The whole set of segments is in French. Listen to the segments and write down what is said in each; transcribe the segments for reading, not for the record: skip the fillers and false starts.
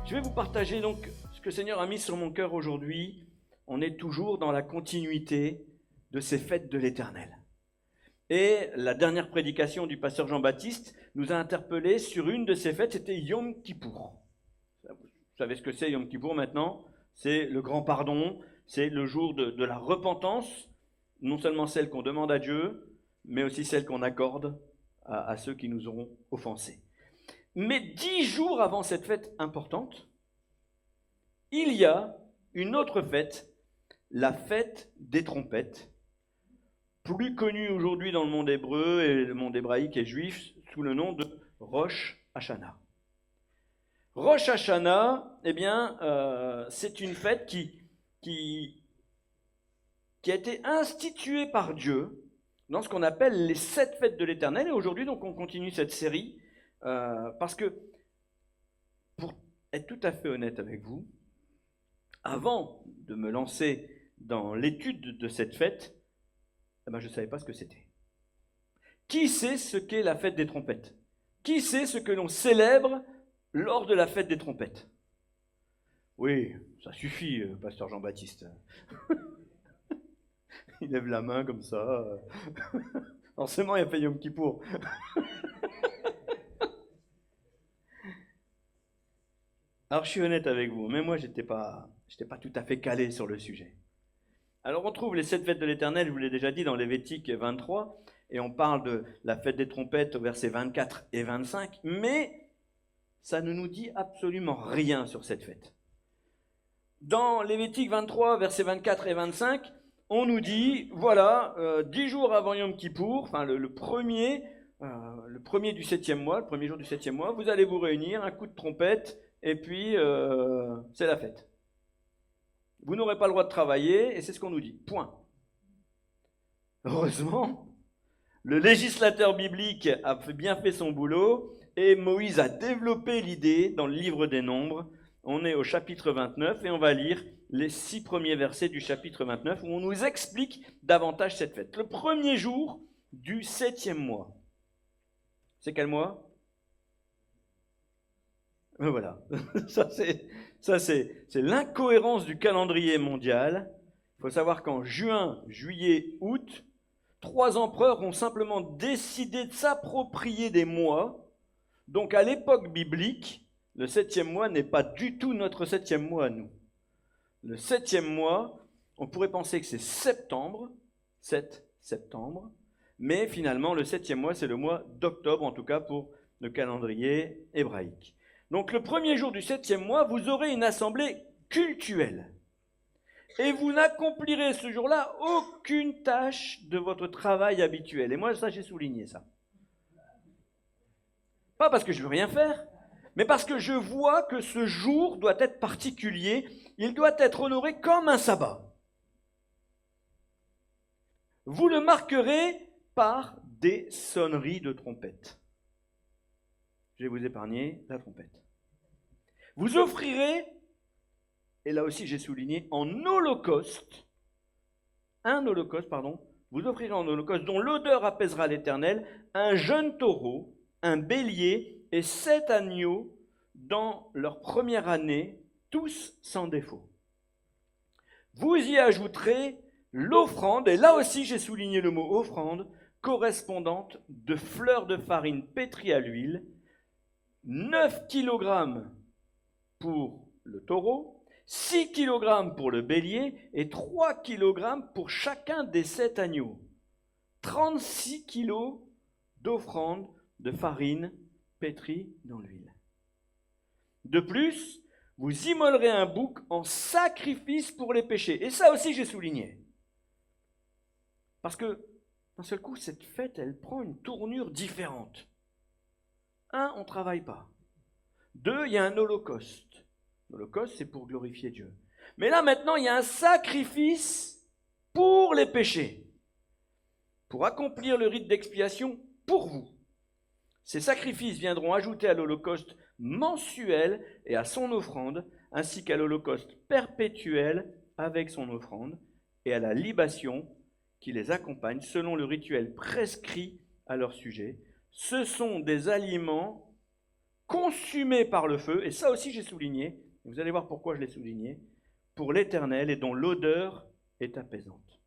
Je vais vous partager donc ce que le Seigneur a mis sur mon cœur aujourd'hui. On est toujours dans la continuité de ces fêtes de l'Éternel. Et la dernière prédication du pasteur Jean-Baptiste nous a interpellés sur une de ces fêtes, c'était Yom Kippour. Vous savez ce que c'est Yom Kippour maintenant? C'est le grand pardon, c'est le jour de la repentance, non seulement celle qu'on demande à Dieu, mais aussi celle qu'on accorde à ceux qui nous auront offensés. Mais 10 jours avant cette fête importante, il y a une autre fête, la fête des trompettes, plus connue aujourd'hui dans le monde hébreu et le monde hébraïque et juif sous le nom de Rosh Hashanah. Rosh Hashanah, eh bien, c'est une fête qui a été instituée par Dieu dans ce qu'on appelle les 7 fêtes de l'Éternel. Et aujourd'hui, donc, on continue cette série parce que, pour être tout à fait honnête avec vous, avant de me lancer dans l'étude de cette fête, eh ben, je ne savais pas ce que c'était. Qui sait ce qu'est la fête des trompettes? Qui sait ce que l'on célèbre lors de la fête des trompettes? Oui, ça suffit, pasteur Jean-Baptiste. Il lève la main comme ça. Forcément, il a fait Yom Kippour. Alors, je suis honnête avec vous, mais moi, je n'étais pas tout à fait calé sur le sujet. Alors, on trouve les 7 fêtes de l'Éternel, je vous l'ai déjà dit, dans Lévitique 23, et on parle de la fête des trompettes au verset 24 et 25, mais ça ne nous dit absolument rien sur cette fête. Dans Lévitique 23, versets 24 et 25, on nous dit, voilà, 10 jours avant Yom Kippour, enfin le premier du 7e mois, le premier jour du 7e mois, vous allez vous réunir, un coup de trompette, et puis c'est la fête. Vous n'aurez pas le droit de travailler, et c'est ce qu'on nous dit, point. Heureusement, le législateur biblique a bien fait son boulot, et Moïse a développé l'idée dans le livre des Nombres. On est au chapitre 29, et on va lire les 6 premiers versets du chapitre 29, où on nous explique davantage cette fête. Le premier jour du 7e mois. C'est quel mois? Voilà, ça c'est l'incohérence du calendrier mondial. Il faut savoir qu'en juin, juillet, août, 3 empereurs ont simplement décidé de s'approprier des mois. Donc à l'époque biblique, le 7e mois n'est pas du tout notre 7e mois à nous. Le 7e mois, on pourrait penser que c'est septembre, 7 septembre, mais finalement le 7e mois c'est le mois d'octobre, en tout cas pour le calendrier hébraïque. Donc le premier jour du 7e mois, vous aurez une assemblée cultuelle. Et vous n'accomplirez ce jour-là aucune tâche de votre travail habituel. Et moi, ça, j'ai souligné ça. Pas parce que je veux rien faire, mais parce que je vois que ce jour doit être particulier. Il doit être honoré comme un sabbat. Vous le marquerez par des sonneries de trompette. Je vais vous épargner la trompette. Vous offrirez, et là aussi j'ai souligné, vous offrirez en holocauste dont l'odeur apaisera l'Éternel, un jeune taureau, un bélier et 7 agneaux dans leur première année, tous sans défaut. Vous y ajouterez l'offrande, et là aussi j'ai souligné le mot offrande, correspondante de fleurs de farine pétrie à l'huile, 9 kg pour le taureau, 6 kg pour le bélier et 3 kg pour chacun des 7 agneaux. 36 kg d'offrande de farine pétrie dans l'huile. De plus, vous immolerez un bouc en sacrifice pour les péchés. Et ça aussi, j'ai souligné. Parce que, d'un seul coup, cette fête, elle prend une tournure différente. 1, on ne travaille pas. 2, il y a un holocauste. L'holocauste, c'est pour glorifier Dieu. Mais là, maintenant, il y a un sacrifice pour les péchés. Pour accomplir le rite d'expiation pour vous. Ces sacrifices viendront ajouter à l'holocauste mensuel et à son offrande, ainsi qu'à l'holocauste perpétuel avec son offrande, et à la libation qui les accompagne selon le rituel prescrit à leur sujet. Ce sont des aliments consumé par le feu, et ça aussi j'ai souligné, vous allez voir pourquoi je l'ai souligné, pour l'Éternel et dont l'odeur est apaisante.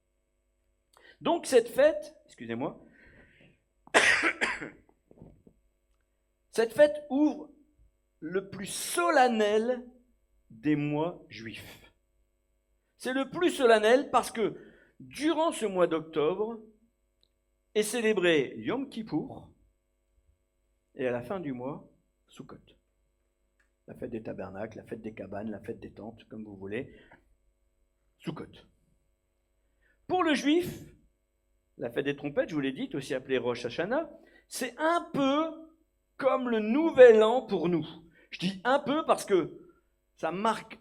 Donc cette fête, excusez-moi, cette fête ouvre le plus solennel des mois juifs. C'est le plus solennel parce que durant ce mois d'octobre est célébré Yom Kippour et à la fin du mois, Sukkot. La fête des tabernacles, la fête des cabanes, la fête des tentes, comme vous voulez. Sukkot. Pour le juif, la fête des trompettes, je vous l'ai dit, aussi appelée Rosh Hashanah, c'est un peu comme le nouvel an pour nous. Je dis un peu parce que ça marque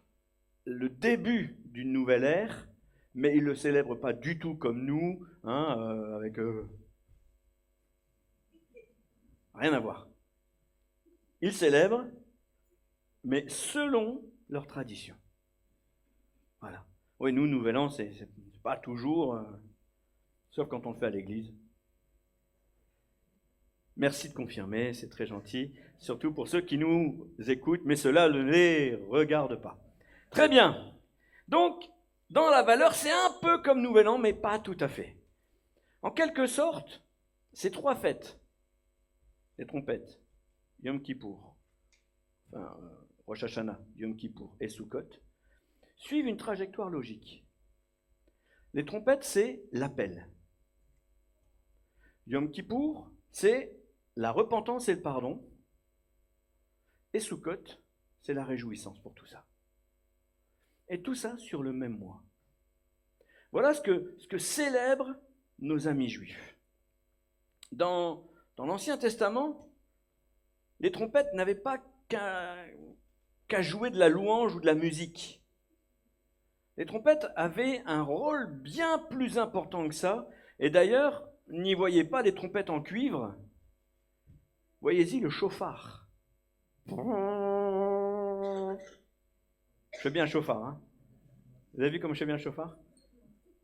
le début d'une nouvelle ère, mais il ne le célèbre pas du tout comme nous, avec rien à voir. Ils célèbrent, mais selon leur tradition. Voilà. Oui, nous, Nouvel An, c'est pas toujours, sauf quand on le fait à l'église. Merci de confirmer, c'est très gentil, surtout pour ceux qui nous écoutent, mais cela ne les regarde pas. Très bien. Donc, dans la valeur, c'est un peu comme Nouvel An, mais pas tout à fait. En quelque sorte, ces trois fêtes, les trompettes, Yom Kippour, Rosh Hashanah, Yom Kippour et Sukkot, suivent une trajectoire logique. Les trompettes, c'est l'appel. Yom Kippour, c'est la repentance et le pardon. Et Sukkot, c'est la réjouissance pour tout ça. Et tout ça sur le même mois. Voilà ce que célèbrent nos amis juifs. Dans l'Ancien Testament, les trompettes n'avaient pas qu'à jouer de la louange ou de la musique. Les trompettes avaient un rôle bien plus important que ça. Et d'ailleurs, n'y voyez pas les trompettes en cuivre. Voyez-y le chauffard. Je fais bien le chauffard. Hein. Vous avez vu comme je fais bien le chauffard?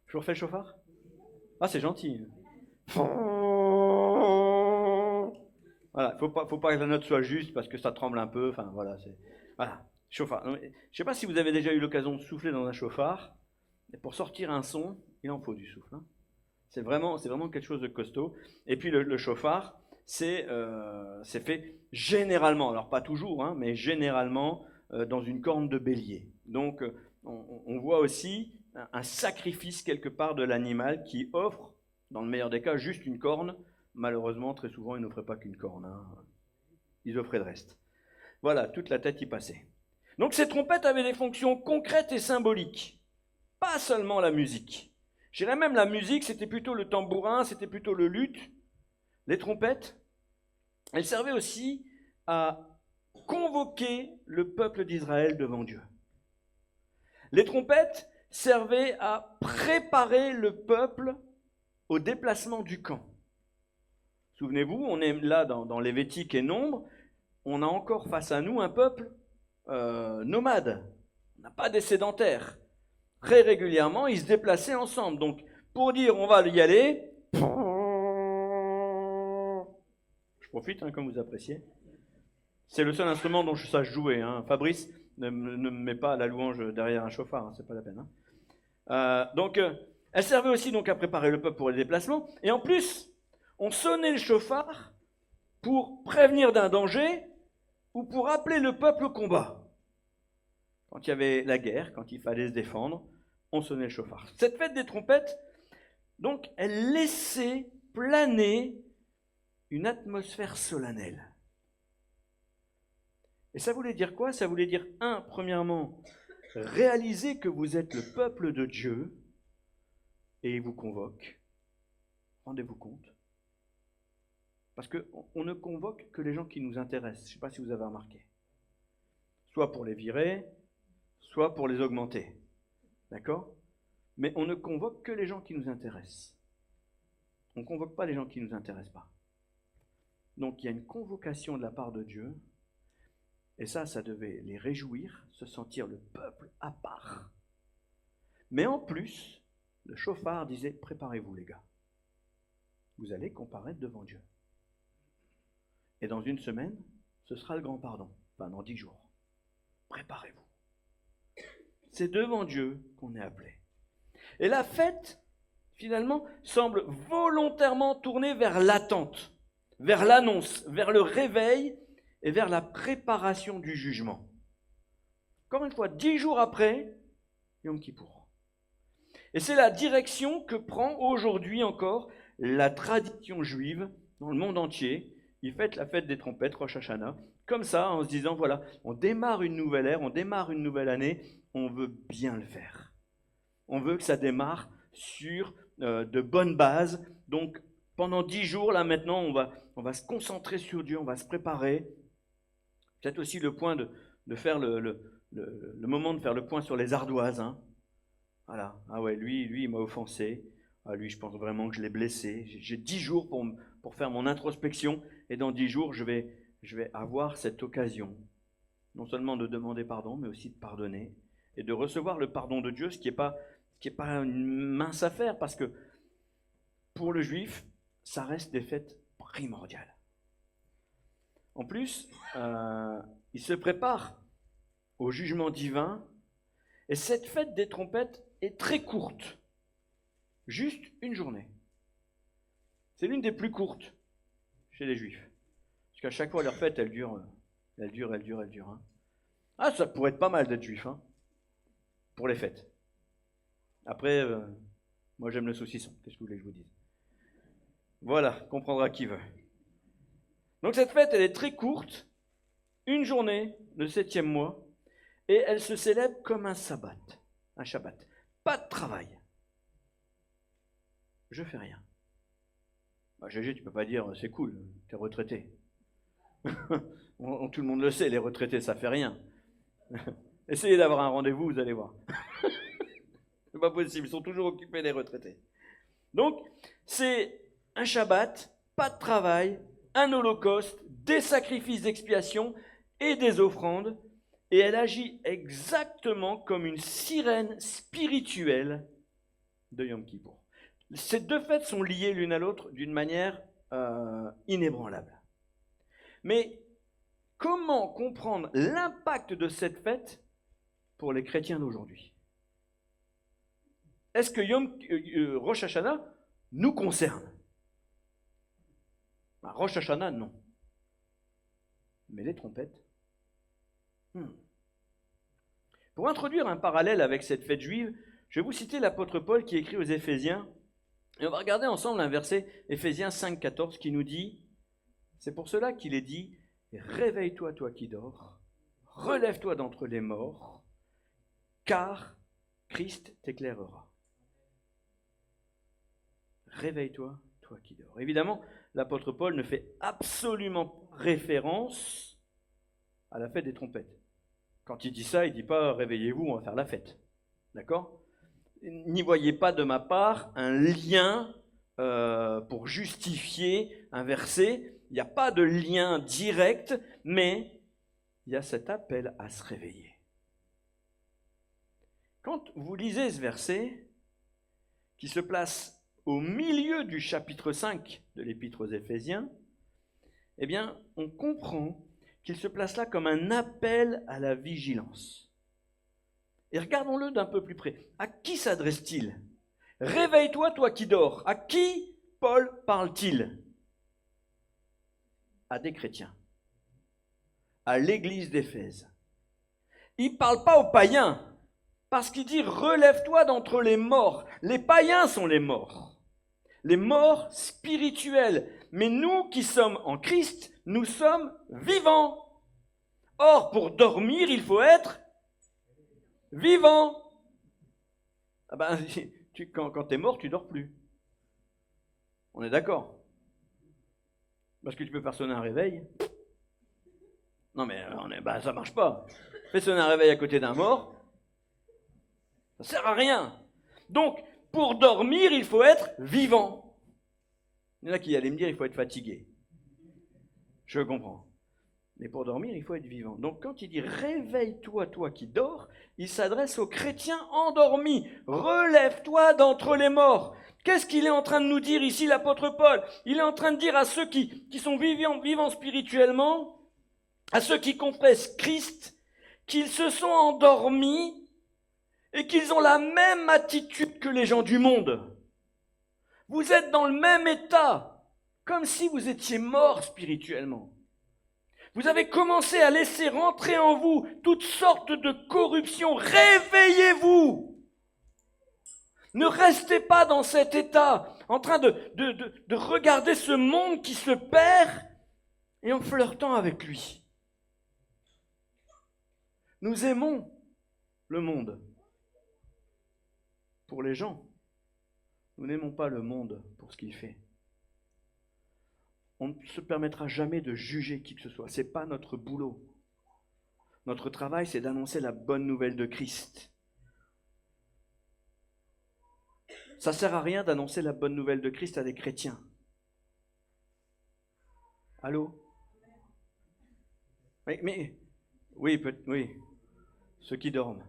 Je vous refais le chauffard? Ah, c'est gentil. Voilà, faut pas que la note soit juste parce que ça tremble un peu. Enfin, voilà, voilà, chauffard. Je ne sais pas si vous avez déjà eu l'occasion de souffler dans un chauffard. Et pour sortir un son, il en faut du souffle. Hein. C'est vraiment quelque chose de costaud. Et puis le chauffard, c'est fait généralement, alors pas toujours, hein, mais généralement dans une corne de bélier. Donc on voit aussi un sacrifice quelque part de l'animal qui offre, dans le meilleur des cas, juste une corne. Malheureusement, très souvent, ils n'offraient pas qu'une corne. Hein. Ils offraient le reste. Voilà, toute la tête y passait. Donc ces trompettes avaient des fonctions concrètes et symboliques. Pas seulement la musique. Je dirais même la musique, c'était plutôt le tambourin, c'était plutôt le luth. Les trompettes, elles servaient aussi à convoquer le peuple d'Israël devant Dieu. Les trompettes servaient à préparer le peuple au déplacement du camp. Souvenez-vous, on est là dans Lévitique et Nombre, on a encore face à nous un peuple nomade. On n'a pas des sédentaires. Très régulièrement, ils se déplaçaient ensemble. Donc, pour dire on va y aller, je profite, hein, comme vous appréciez. C'est le seul instrument dont je sache jouer. Hein. Fabrice ne me met pas la louange derrière un chauffard, hein, c'est pas la peine. Hein. Donc, elle servait aussi donc à préparer le peuple pour les déplacements. Et en plus, on sonnait le chauffard pour prévenir d'un danger ou pour appeler le peuple au combat. Quand il y avait la guerre, quand il fallait se défendre, on sonnait le chauffard. Cette fête des trompettes, donc, elle laissait planer une atmosphère solennelle. Et ça voulait dire quoi? Ça voulait dire, premièrement, réaliser que vous êtes le peuple de Dieu et il vous convoque. Rendez-vous compte? Parce qu'on ne convoque que les gens qui nous intéressent. Je ne sais pas si vous avez remarqué. Soit pour les virer, soit pour les augmenter. D'accord? Mais on ne convoque que les gens qui nous intéressent. On ne convoque pas les gens qui ne nous intéressent pas. Donc il y a une convocation de la part de Dieu. Et ça devait les réjouir, se sentir le peuple à part. Mais en plus, le chauffard disait, préparez-vous les gars. Vous allez comparaître devant Dieu. Et dans une semaine, ce sera le grand pardon. Enfin, dans 10 jours. Préparez-vous. C'est devant Dieu qu'on est appelé. Et la fête, finalement, semble volontairement tournée vers l'attente, vers l'annonce, vers le réveil et vers la préparation du jugement. Encore une fois, 10 jours après, Yom Kippour. Et c'est la direction que prend aujourd'hui encore la tradition juive dans le monde entier. Ils fêtent la fête des trompettes, Rosh Hashanah, comme ça, en se disant, voilà, on démarre une nouvelle ère, on démarre une nouvelle année, on veut bien le faire. On veut que ça démarre sur de bonnes bases. Donc, pendant 10 jours, là maintenant, on va se concentrer sur Dieu, on va se préparer. Peut-être aussi le point de faire le moment de faire le point sur les ardoises. Hein. Voilà. Ah ouais, lui, il m'a offensé. Ah, lui, je pense vraiment que je l'ai blessé. J'ai 10 jours pour faire mon introspection. Et dans 10 jours, je vais avoir cette occasion. Non seulement de demander pardon, mais aussi de pardonner. Et de recevoir le pardon de Dieu, ce qui n'est pas une mince affaire, parce que pour le juif, ça reste des fêtes primordiales. En plus, il se prépare au jugement divin, et cette fête des trompettes est très courte, juste une journée. C'est l'une des plus courtes chez les juifs, parce qu'à chaque fois leur fête, elle dure. Hein. Ah, ça pourrait être pas mal d'être juif, hein, pour les fêtes. Après, moi j'aime le saucisson, qu'est-ce que vous voulez que je vous dise? Voilà, comprendra qui veut. Donc cette fête, elle est très courte, une journée, le 7e mois, et elle se célèbre comme un sabbat, un Shabbat. Pas de travail. Je fais rien. Bah, Gégé, tu peux pas dire, c'est cool, t'es retraité. Tout le monde le sait, les retraités, ça fait rien. Essayez d'avoir un rendez-vous, vous allez voir. C'est pas possible, ils sont toujours occupés, les retraités. Donc, c'est un Shabbat, pas de travail, un holocauste, des sacrifices d'expiation et des offrandes, et elle agit exactement comme une sirène spirituelle de Yom Kippour. Ces deux fêtes sont liées l'une à l'autre d'une manière inébranlable. Mais comment comprendre l'impact de cette fête pour les chrétiens d'aujourd'hui? Est-ce que Rosh Hashanah nous concerne? Rosh Hashanah, non. Mais les trompettes? Pour introduire un parallèle avec cette fête juive, je vais vous citer l'apôtre Paul qui écrit aux Éphésiens. Et on va regarder ensemble un verset, Éphésiens 5,14, qui nous dit, c'est pour cela qu'il est dit, réveille-toi toi qui dors, relève-toi d'entre les morts, car Christ t'éclairera. Réveille-toi, toi qui dors. Évidemment, l'apôtre Paul ne fait absolument référence à la fête des trompettes. Quand il dit ça, il ne dit pas « réveillez-vous, on va faire la fête ». D'accord ? N'y voyez pas de ma part un lien pour justifier un verset. Il n'y a pas de lien direct, mais il y a cet appel à se réveiller. Quand vous lisez ce verset, qui se place au milieu du chapitre 5 de l'Épître aux Éphésiens, eh bien, on comprend qu'il se place là comme un appel à la vigilance. Et regardons-le d'un peu plus près. À qui s'adresse-t-il? Réveille-toi, toi qui dors. À qui Paul parle-t-il? À des chrétiens. À l'église d'Éphèse. Il ne parle pas aux païens, parce qu'il dit « relève-toi d'entre les morts ». Les païens sont les morts. Les morts spirituels. Mais nous qui sommes en Christ, nous sommes vivants. Or, pour dormir, il faut être vivant. Ah ben, quand tu es mort, tu ne dors plus. On est d'accord? Parce que tu peux faire sonner un réveil. Non mais ça ne marche pas. Fais sonner un réveil à côté d'un mort, ça ne sert à rien. Donc, pour dormir, il faut être vivant. Il y en a qui allaient me dire il faut être fatigué. Je comprends. Mais pour dormir, il faut être vivant. Donc quand il dit « réveille-toi, toi qui dors », il s'adresse aux chrétiens endormis. « Relève-toi d'entre les morts ». Qu'est-ce qu'il est en train de nous dire ici, l'apôtre Paul? Il est en train de dire à ceux qui sont vivants spirituellement, à ceux qui confessent Christ qu'ils se sont endormis et qu'ils ont la même attitude que les gens du monde. Vous êtes dans le même état, comme si vous étiez morts spirituellement. Vous avez commencé à laisser rentrer en vous toutes sortes de corruptions. Réveillez-vous! Ne restez pas dans cet état, en train de regarder ce monde qui se perd et en flirtant avec lui. Nous aimons le monde pour les gens. Nous n'aimons pas le monde pour ce qu'il fait. On ne se permettra jamais de juger qui que ce soit. Ce n'est pas notre boulot. Notre travail, c'est d'annoncer la bonne nouvelle de Christ. Ça ne sert à rien d'annoncer la bonne nouvelle de Christ à des chrétiens. Allô? Oui, oui, ceux qui dorment.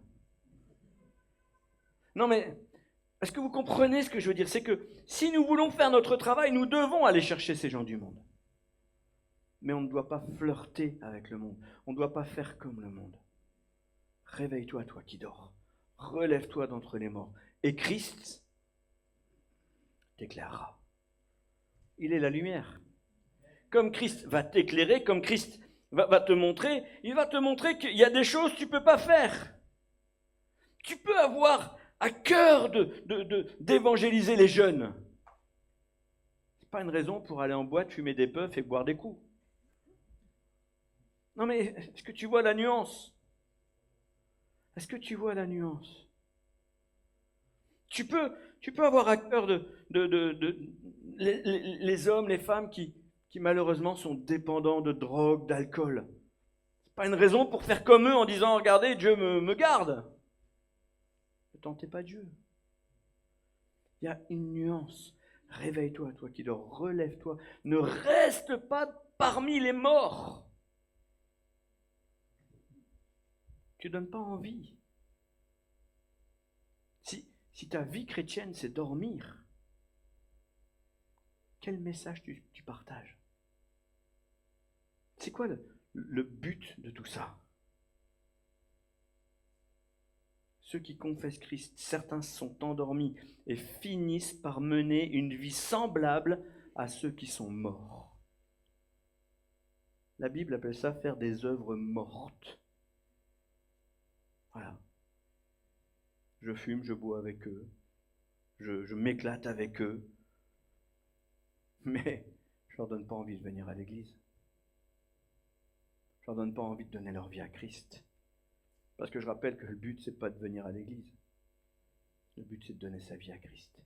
Non mais, est-ce que vous comprenez ce que je veux dire? C'est que si nous voulons faire notre travail, nous devons aller chercher ces gens du monde. Mais on ne doit pas flirter avec le monde. On ne doit pas faire comme le monde. Réveille-toi, toi qui dors. Relève-toi d'entre les morts. Et Christ t'éclairera. Il est la lumière. Comme Christ va t'éclairer, comme Christ va te montrer, il va te montrer qu'il y a des choses que tu ne peux pas faire. Tu peux avoir à cœur d'évangéliser les jeunes. Ce n'est pas une raison pour aller en boîte, fumer des puffs et boire des coups. Non mais, est-ce que tu vois la nuance? Est-ce que tu vois la nuance? Tu peux avoir à cœur les hommes, les femmes qui malheureusement sont dépendants de drogue, d'alcool. Ce n'est pas une raison pour faire comme eux en disant « Regardez, Dieu me garde ». Ne tentez pas Dieu. Il y a une nuance. Réveille-toi, toi qui dors, relève-toi. Ne reste pas parmi les morts. Tu ne donnes pas envie. Si ta vie chrétienne, c'est dormir, quel message tu partages? C'est quoi le but de tout ça? Ceux qui confessent Christ, certains sont endormis et finissent par mener une vie semblable à ceux qui sont morts. La Bible appelle ça faire des œuvres mortes. Voilà. Je fume, je bois avec eux, je m'éclate avec eux, mais je ne leur donne pas envie de venir à l'église. Je ne leur donne pas envie de donner leur vie à Christ. Parce que je rappelle que le but, ce n'est pas de venir à l'église. Le but, c'est de donner sa vie à Christ.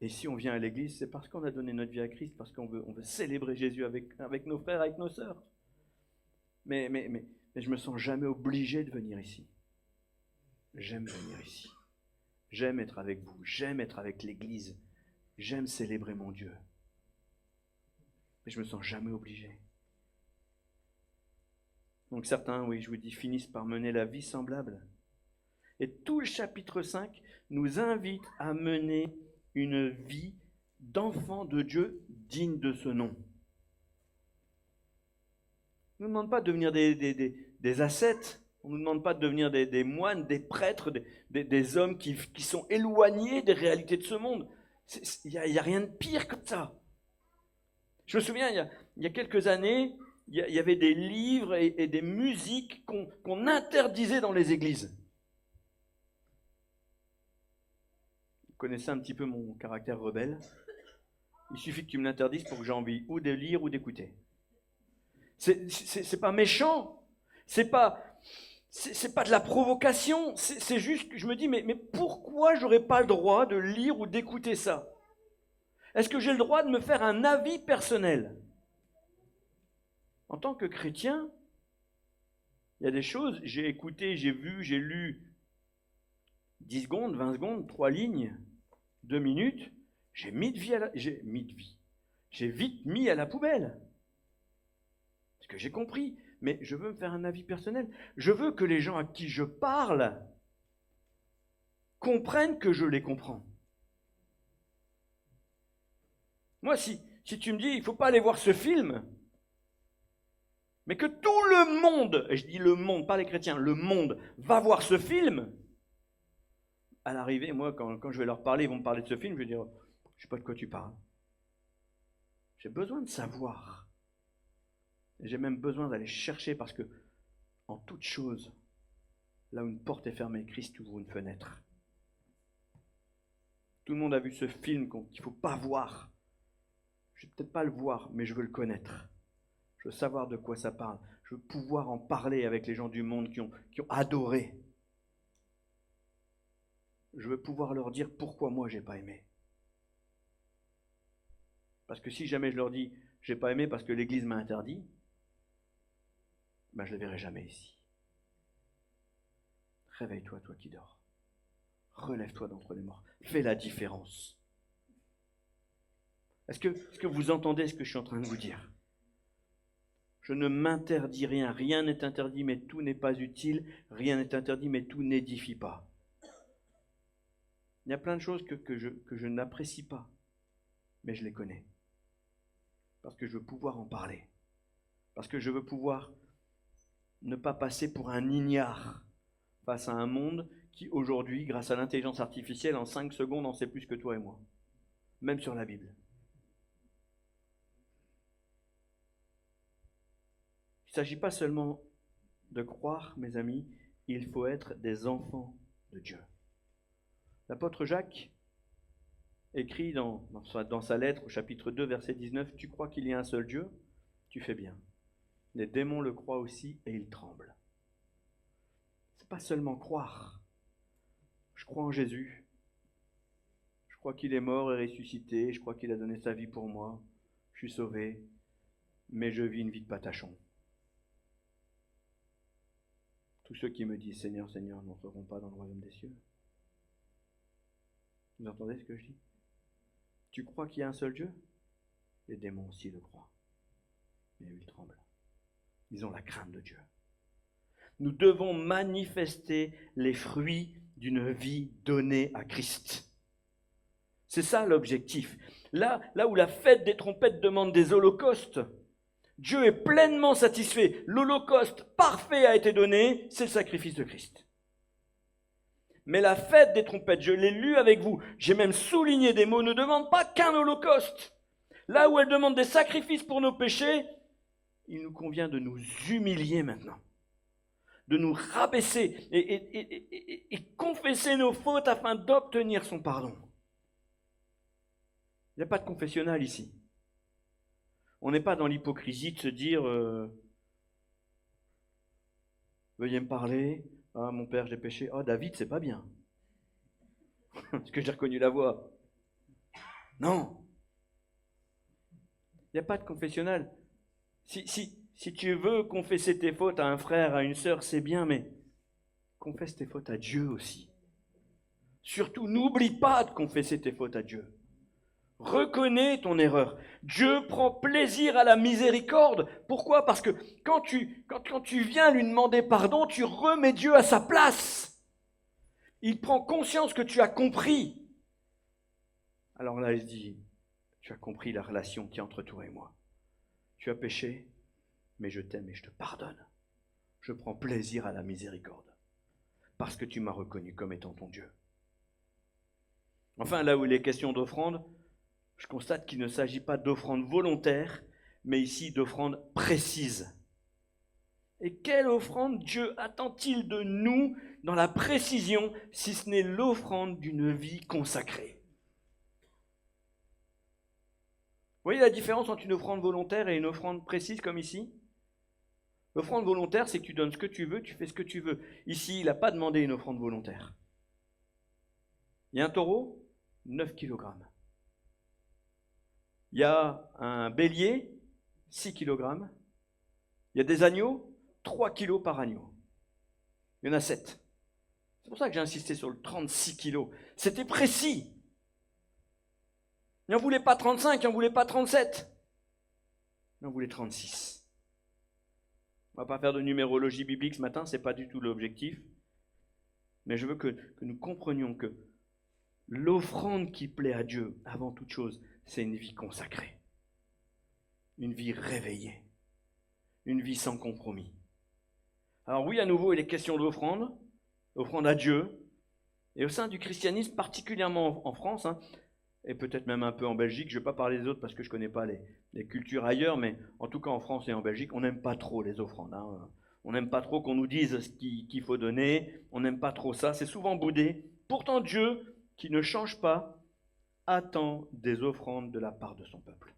Et si on vient à l'église, c'est parce qu'on a donné notre vie à Christ, parce qu'on veut célébrer Jésus avec nos frères, avec nos sœurs. Mais je ne me sens jamais obligé de venir ici. J'aime venir ici. J'aime être avec vous. J'aime être avec l'église. J'aime célébrer mon Dieu. Mais je ne me sens jamais obligé. Donc certains, oui, je vous dis, finissent par mener la vie semblable. Et tout le chapitre 5 nous invite à mener une vie d'enfant de Dieu digne de ce nom. On ne nous demande pas de devenir des ascètes. On ne nous demande pas de devenir des moines, des prêtres, des hommes qui sont éloignés des réalités de ce monde. Il n'y a rien de pire que ça. Je me souviens, il y a quelques années, il y avait des livres et des musiques qu'on interdisait dans les églises. Vous connaissez un petit peu mon caractère rebelle. Il suffit que tu me l'interdises pour que j'ai envie ou de lire ou d'écouter. C'est pas méchant. C'est pas de la provocation. C'est juste que je me dis, mais pourquoi j'aurais pas le droit de lire ou d'écouter ça? Est-ce que j'ai le droit de me faire un avis personnel? En tant que chrétien, il y a des choses, j'ai écouté, j'ai vu, j'ai lu 10 secondes, 20 secondes, 3 lignes, 2 minutes, j'ai vite mis à la poubelle. Parce que j'ai compris, mais je veux me faire un avis personnel. Je veux que les gens à qui je parle comprennent que je les comprends. Moi, si tu me dis, il ne faut pas aller voir ce film, mais que tout le monde, et je dis le monde, pas les chrétiens, le monde va voir ce film, à l'arrivée, moi, quand je vais leur parler, ils vont me parler de ce film, je vais dire, je ne sais pas de quoi tu parles. J'ai besoin de savoir. Et j'ai même besoin d'aller chercher parce que, en toute chose, là où une porte est fermée, Christ ouvre une fenêtre. Tout le monde a vu ce film qu'il ne faut pas voir. Je ne vais peut-être pas le voir, mais je veux le connaître. Je veux savoir de quoi ça parle. Je veux pouvoir en parler avec les gens du monde qui ont adoré. Je veux pouvoir leur dire pourquoi moi j'ai pas aimé. Parce que si jamais je leur dis j'ai pas aimé parce que l'Église m'a interdit, ben je ne le verrai jamais ici. Réveille-toi, toi qui dors. Relève-toi d'entre les morts. Fais la différence. Est-ce que vous entendez ce que je suis en train de vous dire? Je ne m'interdis rien. Rien n'est interdit, mais tout n'est pas utile. Rien n'est interdit, mais tout n'édifie pas. Il y a plein de choses que je n'apprécie pas, mais je les connais. Parce que je veux pouvoir en parler. Parce que je veux pouvoir ne pas passer pour un ignare face à un monde qui, aujourd'hui, grâce à l'intelligence artificielle, en 5 secondes, en sait plus que toi et moi. Même sur la Bible. Il ne s'agit pas seulement de croire, mes amis, il faut être des enfants de Dieu. L'apôtre Jacques écrit dans sa lettre au chapitre 2, verset 19, « Tu crois qu'il y a un seul Dieu? Tu fais bien. Les démons le croient aussi et ils tremblent. » Ce n'est pas seulement croire. Je crois en Jésus. Je crois qu'il est mort et ressuscité. Je crois qu'il a donné sa vie pour moi. Je suis sauvé. Mais je vis une vie de patachon. Tous ceux qui me disent « Seigneur, Seigneur » n'entreront pas dans le royaume des cieux. Vous entendez ce que je dis? Tu crois qu'il y a un seul Dieu? Les démons aussi le croient. Mais ils tremblent. Ils ont la crainte de Dieu. Nous devons manifester les fruits d'une vie donnée à Christ. C'est ça l'objectif. Là où la fête des trompettes demande des holocaustes, Dieu est pleinement satisfait. L'holocauste parfait a été donné, c'est le sacrifice de Christ. Mais la fête des trompettes, je l'ai lu avec vous, j'ai même souligné des mots, ne demande pas qu'un holocauste. Là où elle demande des sacrifices pour nos péchés, il nous convient de nous humilier maintenant, de nous rabaisser et confesser nos fautes afin d'obtenir son pardon. Il n'y a pas de confessionnal ici. On n'est pas dans l'hypocrisie de se dire veuillez me parler, ah mon père j'ai péché, ah David c'est pas bien. Parce que j'ai reconnu la voix. Non. Il n'y a pas de confessionnal. Si tu veux confesser tes fautes à un frère, à une sœur, c'est bien, mais confesse tes fautes à Dieu aussi. Surtout, n'oublie pas de confesser tes fautes à Dieu. Reconnais ton erreur. Dieu prend plaisir à la miséricorde. Pourquoi? Parce que quand tu viens lui demander pardon, tu remets Dieu à sa place. Il prend conscience que tu as compris. Alors là, il se dit, tu as compris la relation qui est entre toi et moi. Tu as péché, mais je t'aime et je te pardonne. Je prends plaisir à la miséricorde. Parce que tu m'as reconnu comme étant ton Dieu. Enfin, là où il est question d'offrande, je constate qu'il ne s'agit pas d'offrande volontaire, mais ici d'offrande précise. Et quelle offrande Dieu attend-il de nous dans la précision, si ce n'est l'offrande d'une vie consacrée? Vous voyez la différence entre une offrande volontaire et une offrande précise comme ici? L'offrande volontaire, c'est que tu donnes ce que tu veux, tu fais ce que tu veux. Ici, il n'a pas demandé une offrande volontaire. Il y a un taureau, 9 kg. Il y a un bélier, 6 kg. Il y a des agneaux, 3 kg par agneau. Il y en a 7. C'est pour ça que j'ai insisté sur le 36 kg. C'était précis. Il n'en voulait pas 35, il n'en voulait pas 37. Il en voulait 36. On ne va pas faire de numérologie biblique ce matin, ce n'est pas du tout l'objectif. Mais je veux que nous comprenions que l'offrande qui plaît à Dieu, avant toute chose, c'est une vie consacrée. Une vie réveillée. une vie sans compromis. Alors oui, à nouveau, il est question d'offrande, offrande à Dieu. Et au sein du christianisme, particulièrement en France, et peut-être même un peu en Belgique, je ne vais pas parler des autres parce que je ne connais pas les cultures ailleurs, mais en tout cas en France et en Belgique, on n'aime pas trop les offrandes. On n'aime pas trop qu'on nous dise ce qu'il faut donner, on n'aime pas trop ça, c'est souvent boudé. Pourtant Dieu, qui ne change pas, attend des offrandes de la part de son peuple.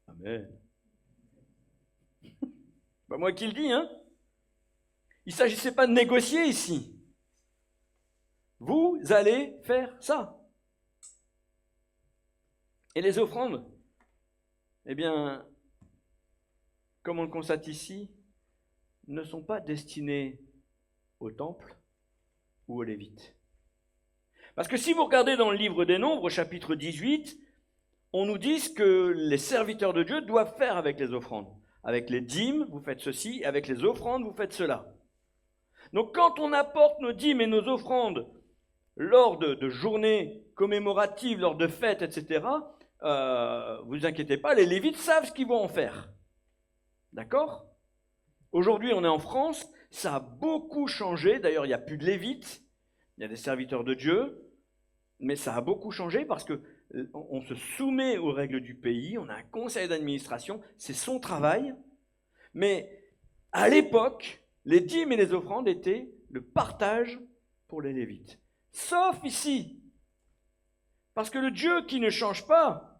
Amen. Pas moi qui le dis, hein. Il ne s'agissait pas de négocier ici. Vous allez faire ça. Et les offrandes, eh bien, comme on le constate ici, ne sont pas destinées au temple ou aux Lévites. Parce que si vous regardez dans le livre des Nombres, au chapitre 18, on nous dit ce que les serviteurs de Dieu doivent faire avec les offrandes. Avec les dîmes, vous faites ceci, avec les offrandes, vous faites cela. Donc quand on apporte nos dîmes et nos offrandes lors de journées commémoratives, lors de fêtes, etc., vous inquiétez pas, les Lévites savent ce qu'ils vont en faire. D'accord ? Aujourd'hui, on est en France, ça a beaucoup changé. D'ailleurs, il n'y a plus de Lévites, il y a des serviteurs de Dieu, mais ça a beaucoup changé parce qu'on se soumet aux règles du pays, on a un conseil d'administration, c'est son travail. Mais à l'époque, les dîmes et les offrandes étaient le partage pour les Lévites. Sauf ici, parce que le Dieu qui ne change pas,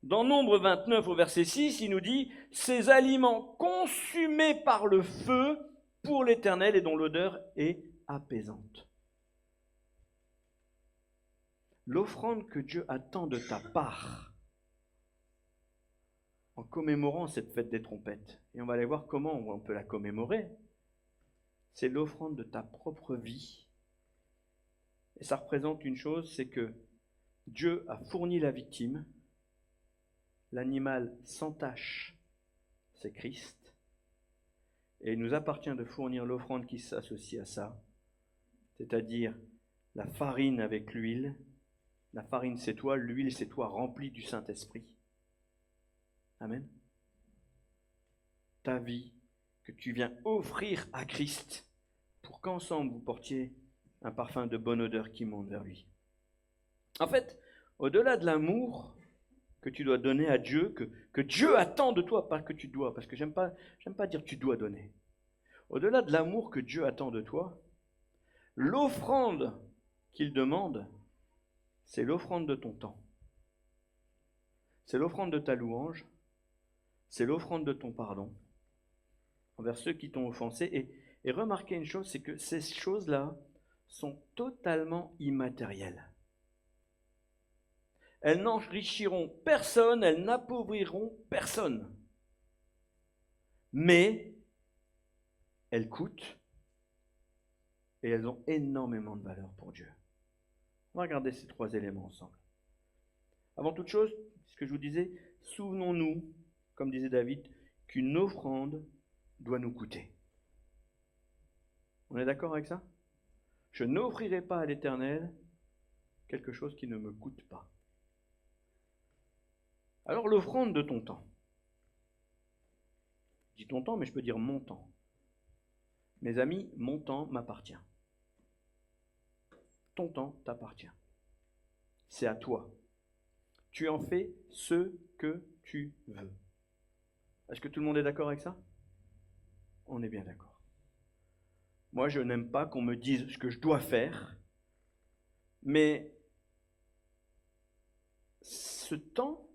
dans Nombre 29 au verset 6, il nous dit « Ces aliments consumés par le feu pour l'Éternel et dont l'odeur est apaisante. » L'offrande que Dieu attend de ta part en commémorant cette fête des trompettes, et on va aller voir comment on peut la commémorer, c'est l'offrande de ta propre vie. Et ça représente une chose, c'est que Dieu a fourni la victime, l'animal sans tache, c'est Christ, et il nous appartient de fournir l'offrande qui s'associe à ça, c'est-à-dire la farine avec l'huile. La farine c'est toi, l'huile c'est toi, rempli du Saint-Esprit. Amen. Ta vie que tu viens offrir à Christ pour qu'ensemble vous portiez un parfum de bonne odeur qui monte vers lui. En fait, au-delà de l'amour que tu dois donner à Dieu, que Dieu attend de toi, pas que tu dois, parce que j'aime pas dire tu dois donner. Au-delà de l'amour que Dieu attend de toi, l'offrande qu'il demande, c'est l'offrande de ton temps. C'est l'offrande de ta louange, c'est l'offrande de ton pardon envers ceux qui t'ont offensé. Et remarquez une chose, c'est que ces choses-là sont totalement immatérielles. Elles n'enrichiront personne, elles n'appauvriront personne. Mais elles coûtent et elles ont énormément de valeur pour Dieu. On va regarder ces trois éléments ensemble. Avant toute chose, ce que je vous disais, souvenons-nous, comme disait David, qu'une offrande doit nous coûter. On est d'accord avec ça ? Je n'offrirai pas à l'Éternel quelque chose qui ne me coûte pas. Alors l'offrande de ton temps. Je dis ton temps, mais je peux dire mon temps. Mes amis, mon temps m'appartient. Ton temps t'appartient. C'est à toi. Tu en fais ce que tu veux. Est-ce que tout le monde est d'accord avec ça ? On est bien d'accord. Moi, je n'aime pas qu'on me dise ce que je dois faire, mais ce temps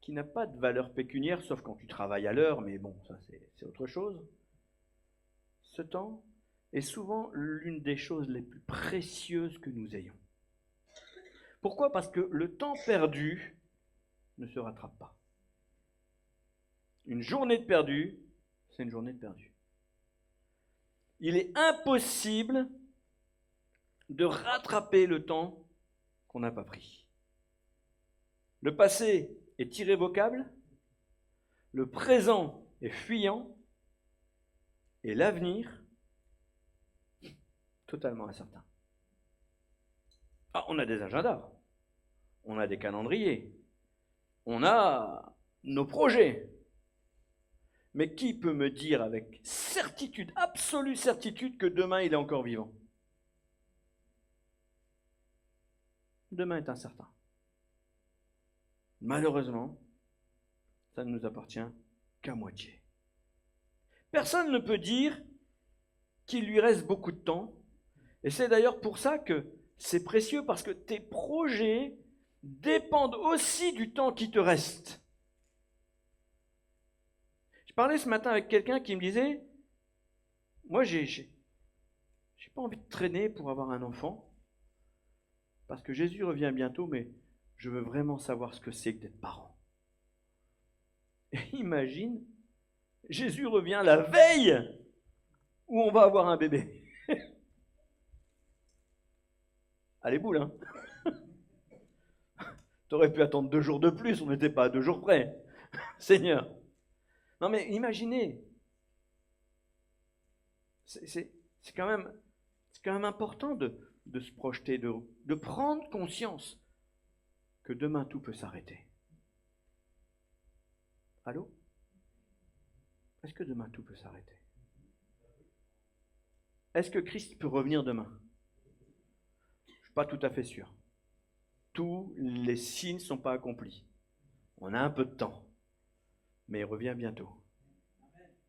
qui n'a pas de valeur pécuniaire, sauf quand tu travailles à l'heure, mais bon, ça c'est autre chose. Ce temps est souvent l'une des choses les plus précieuses que nous ayons. Pourquoi ? Parce que le temps perdu ne se rattrape pas. Une journée de perdu, c'est une journée de perdu. Il est impossible de rattraper le temps qu'on n'a pas pris. Le passé est irrévocable, le présent est fuyant, et l'avenir, totalement incertain. Ah, on a des agendas, on a des calendriers, on a nos projets. Mais qui peut me dire avec certitude, absolue certitude, que demain il est encore vivant? Demain est incertain. Malheureusement, ça ne nous appartient qu'à moitié. Personne ne peut dire qu'il lui reste beaucoup de temps. Et c'est d'ailleurs pour ça que c'est précieux, parce que tes projets dépendent aussi du temps qui te reste. Je parlais ce matin avec quelqu'un qui me disait, moi j'ai pas envie de traîner pour avoir un enfant, parce que Jésus revient bientôt, mais je veux vraiment savoir ce que c'est que d'être parent. Et imagine, Jésus revient la veille où on va avoir un bébé. Allez boule, hein. T'aurais pu attendre 2 jours de plus, on n'était pas à 2 jours près. Seigneur. Non mais imaginez, c'est quand même important de se projeter, de prendre conscience que demain tout peut s'arrêter. Allô? Est-ce que demain tout peut s'arrêter? Est-ce que Christ peut revenir demain? Je ne suis pas tout à fait sûr. Tous les signes ne sont pas accomplis. On a un peu de temps, mais il revient bientôt.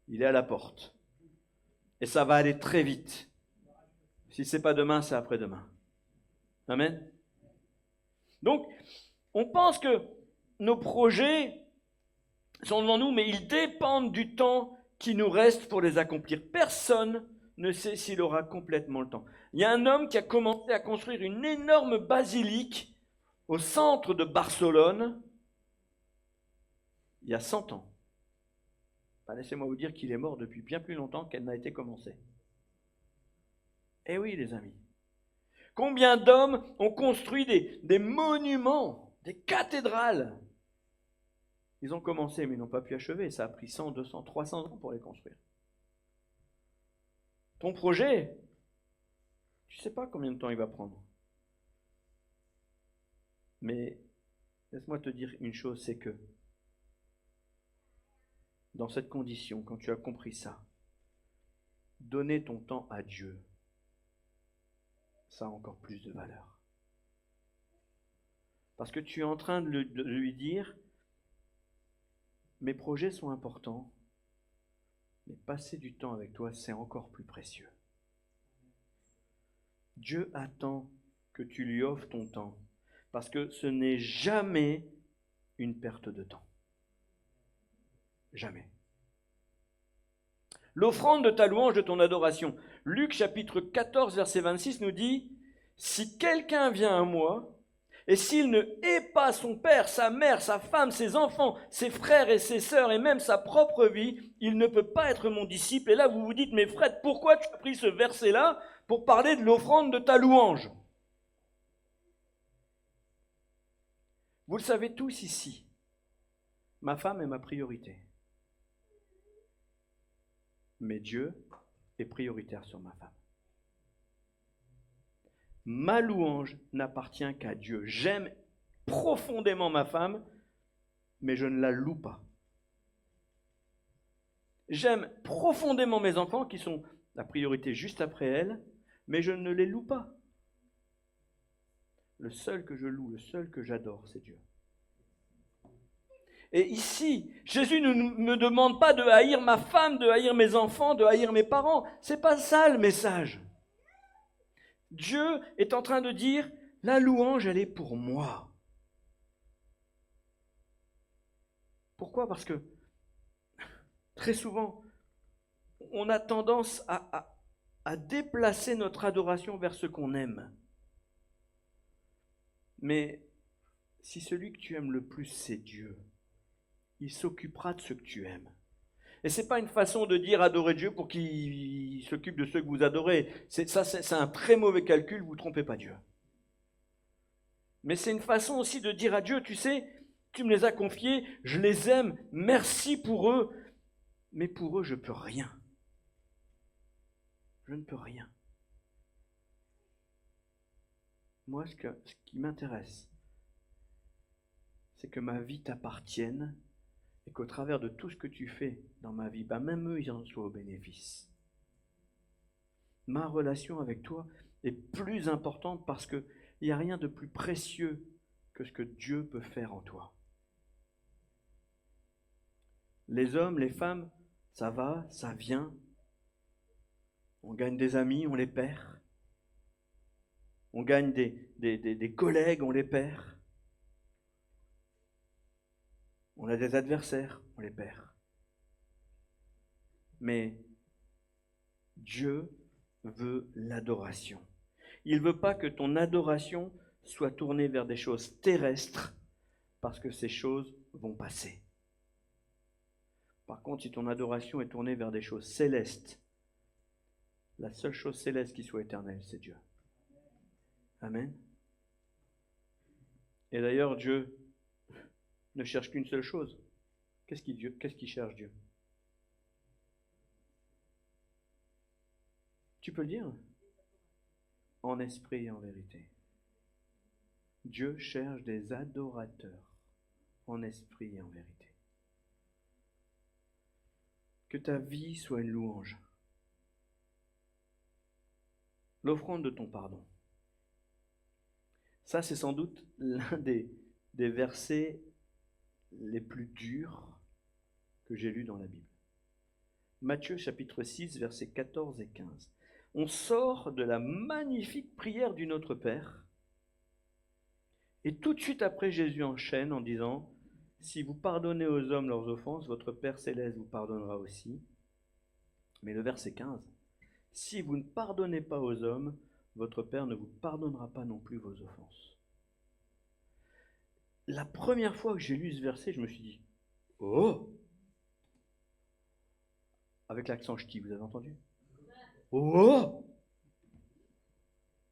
Il est à la porte. Et ça va aller très vite. Si ce n'est pas demain, c'est après-demain. Amen. Donc, on pense que nos projets sont devant nous, mais ils dépendent du temps qui nous reste pour les accomplir. Personne ne sait s'il aura complètement le temps. Il y a un homme qui a commencé à construire une énorme basilique au centre de Barcelone il y a 100 ans. Laissez-moi vous dire qu'il est mort depuis bien plus longtemps qu'elle n'a été commencée. Eh oui, les amis. Combien d'hommes ont construit des monuments, des cathédrales? Ils ont commencé, mais ils n'ont pas pu achever. Ça a pris 100, 200, 300 ans pour les construire. Ton projet, tu ne sais pas combien de temps il va prendre. Mais laisse-moi te dire une chose, c'est que dans cette condition, quand tu as compris ça, donner ton temps à Dieu, ça a encore plus de valeur. Parce que tu es en train de lui dire, mes projets sont importants, mais passer du temps avec toi, c'est encore plus précieux. Dieu attend que tu lui offres ton temps, parce que ce n'est jamais une perte de temps. Jamais. L'offrande de ta louange, de ton adoration. Luc chapitre 14, verset 26 nous dit, « Si quelqu'un vient à moi, et s'il ne hait pas son père, sa mère, sa femme, ses enfants, ses frères et ses sœurs, et même sa propre vie, il ne peut pas être mon disciple. » Et là, vous vous dites, « Mais Fred, pourquoi tu as pris ce verset-là pour parler de l'offrande de ta louange ?» Vous le savez tous ici, ma femme est ma priorité. Mais Dieu est prioritaire sur ma femme. Ma louange n'appartient qu'à Dieu. J'aime profondément ma femme, mais je ne la loue pas. J'aime profondément mes enfants, qui sont la priorité juste après elle, mais je ne les loue pas. Le seul que je loue, le seul que j'adore, c'est Dieu. Et ici, Jésus ne me demande pas de haïr ma femme, de haïr mes enfants, de haïr mes parents. C'est pas ça le message. Dieu est en train de dire, la louange, elle est pour moi. Pourquoi? Parce que très souvent, on a tendance à déplacer notre adoration vers ce qu'on aime. Mais si celui que tu aimes le plus, c'est Dieu, il s'occupera de ce que tu aimes. Et ce n'est pas une façon de dire adorer Dieu pour qu'il s'occupe de ceux que vous adorez. C'est un très mauvais calcul, vous ne trompez pas Dieu. Mais c'est une façon aussi de dire à Dieu, tu sais, tu me les as confiés, je les aime, merci pour eux, mais pour eux je ne peux rien. Je ne peux rien. Moi, ce qui m'intéresse, c'est que ma vie t'appartienne Et qu'au travers de tout ce que tu fais dans ma vie, même eux, ils en soient au bénéfice. Ma relation avec toi est plus importante parce qu'il n'y a rien de plus précieux que ce que Dieu peut faire en toi. Les hommes, les femmes, ça va, ça vient. On gagne des amis, on les perd. On gagne des collègues, on les perd. On a des adversaires, on les perd. Mais Dieu veut l'adoration. Il ne veut pas que ton adoration soit tournée vers des choses terrestres, parce que ces choses vont passer. Par contre, si ton adoration est tournée vers des choses célestes, la seule chose céleste qui soit éternelle, c'est Dieu. Amen. Et d'ailleurs, Dieu ne cherche qu'une seule chose. Qu'est-ce qu'il cherche, Dieu? Tu peux le dire? En esprit et en vérité. Dieu cherche des adorateurs en esprit et en vérité. Que ta vie soit une louange. L'offrande de ton pardon. Ça, c'est sans doute l'un des versets les plus durs que j'ai lus dans la Bible. Matthieu chapitre 6, versets 14 et 15. On sort de la magnifique prière du Notre Père, et tout de suite après, Jésus enchaîne en disant « Si vous pardonnez aux hommes leurs offenses, votre Père céleste vous pardonnera aussi. » Mais le verset 15, « Si vous ne pardonnez pas aux hommes, votre Père ne vous pardonnera pas non plus vos offenses. » La première fois que j'ai lu ce verset, je me suis dit « Oh !» Avec l'accent ch'ti, vous avez entendu? « Oh !»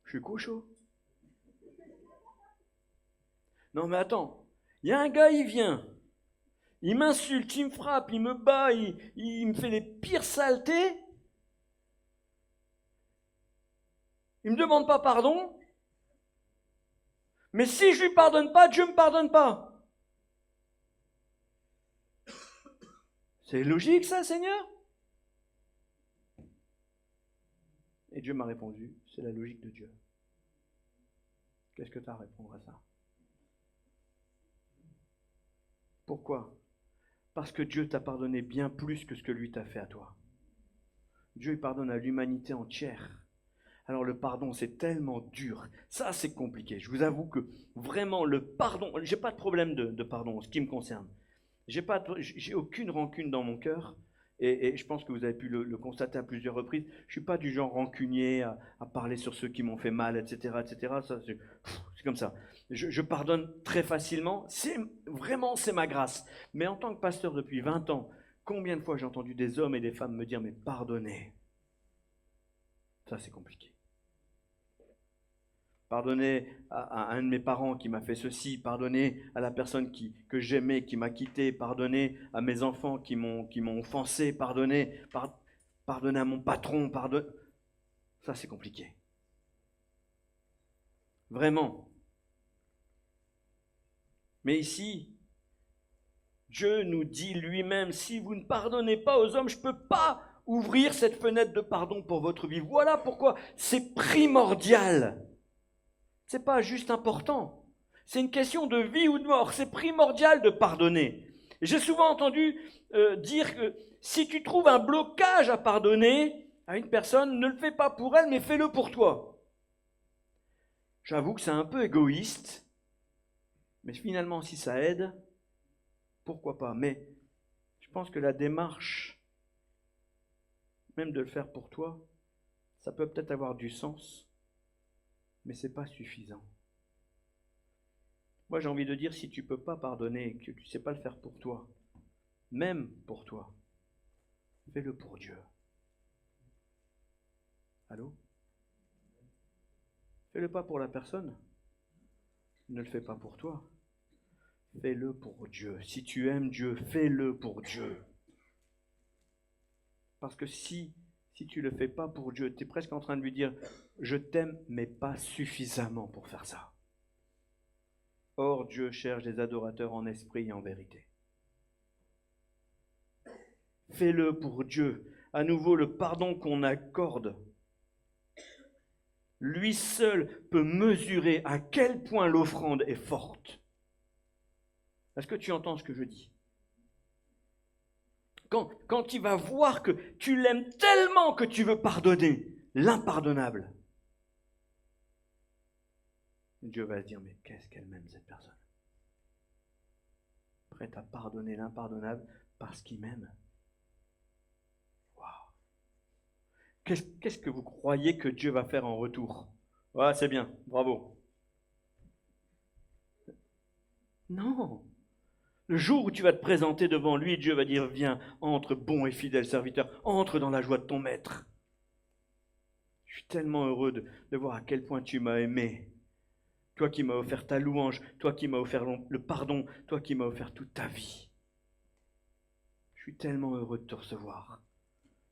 Je suis cochon. Non mais attends, il y a un gars, il vient, il m'insulte, il me frappe, il me bat, il me fait les pires saletés. Il ne me demande pas pardon. Mais si je lui pardonne pas, Dieu ne me pardonne pas. C'est logique ça, Seigneur? Et Dieu m'a répondu, c'est la logique de Dieu. Qu'est-ce que tu as à répondre à ça? Pourquoi? Parce que Dieu t'a pardonné bien plus que ce que lui t'a fait à toi. Dieu il pardonne à l'humanité entière. Alors le pardon, c'est tellement dur. Ça, c'est compliqué. Je vous avoue que vraiment, le pardon, j'ai pas de problème de pardon en ce qui me concerne. J'ai aucune rancune dans mon cœur. Et je pense que vous avez pu le constater à plusieurs reprises. Je ne suis pas du genre rancunier à parler sur ceux qui m'ont fait mal, etc. etc. Ça, c'est comme ça. Je pardonne très facilement. C'est ma grâce. Mais en tant que pasteur depuis 20 ans, combien de fois j'ai entendu des hommes et des femmes me dire « mais pardonnez ». Ça, c'est compliqué. Pardonnez à un de mes parents qui m'a fait ceci, pardonnez à la personne que j'aimais, qui m'a quitté, pardonnez à mes enfants qui m'ont offensé, pardonnez à mon patron, Ça, c'est compliqué. Vraiment. Mais ici, Dieu nous dit lui-même, si vous ne pardonnez pas aux hommes, je ne peux pas ouvrir cette fenêtre de pardon pour votre vie. Voilà pourquoi c'est primordial. Ce n'est pas juste important. C'est une question de vie ou de mort. C'est primordial de pardonner. Et j'ai souvent entendu dire que si tu trouves un blocage à pardonner à une personne, ne le fais pas pour elle, mais fais-le pour toi. J'avoue que c'est un peu égoïste, mais finalement, si ça aide, pourquoi pas. Mais je pense que la démarche, même de le faire pour toi, ça peut peut-être avoir du sens, mais ce n'est pas suffisant. Moi, j'ai envie de dire, si tu ne peux pas pardonner et que tu ne sais pas le faire pour toi, même pour toi, fais-le pour Dieu. Allô? Fais-le pas pour la personne. Ne le fais pas pour toi. Fais-le pour Dieu. Si tu aimes Dieu, fais-le pour Dieu. Parce que si tu ne le fais pas pour Dieu, tu es presque en train de lui dire « Je t'aime, mais pas suffisamment pour faire ça ». Or, Dieu cherche des adorateurs en esprit et en vérité. Fais-le pour Dieu. À nouveau, le pardon qu'on accorde, lui seul peut mesurer à quel point l'offrande est forte. Est-ce que tu entends ce que je dis? Quand il va voir que tu l'aimes tellement que tu veux pardonner l'impardonnable, Dieu va se dire, mais qu'est-ce qu'elle m'aime cette personne? Prête à pardonner l'impardonnable parce qu'il m'aime. Waouh! Qu'est-ce que vous croyez que Dieu va faire en retour? Ouais, c'est bien, bravo. Non! Le jour où tu vas te présenter devant lui, Dieu va dire, viens, entre, bon et fidèle serviteur, entre dans la joie de ton maître. Je suis tellement heureux de voir à quel point tu m'as aimé. Toi qui m'as offert ta louange, toi qui m'as offert le pardon, toi qui m'as offert toute ta vie. Je suis tellement heureux de te recevoir.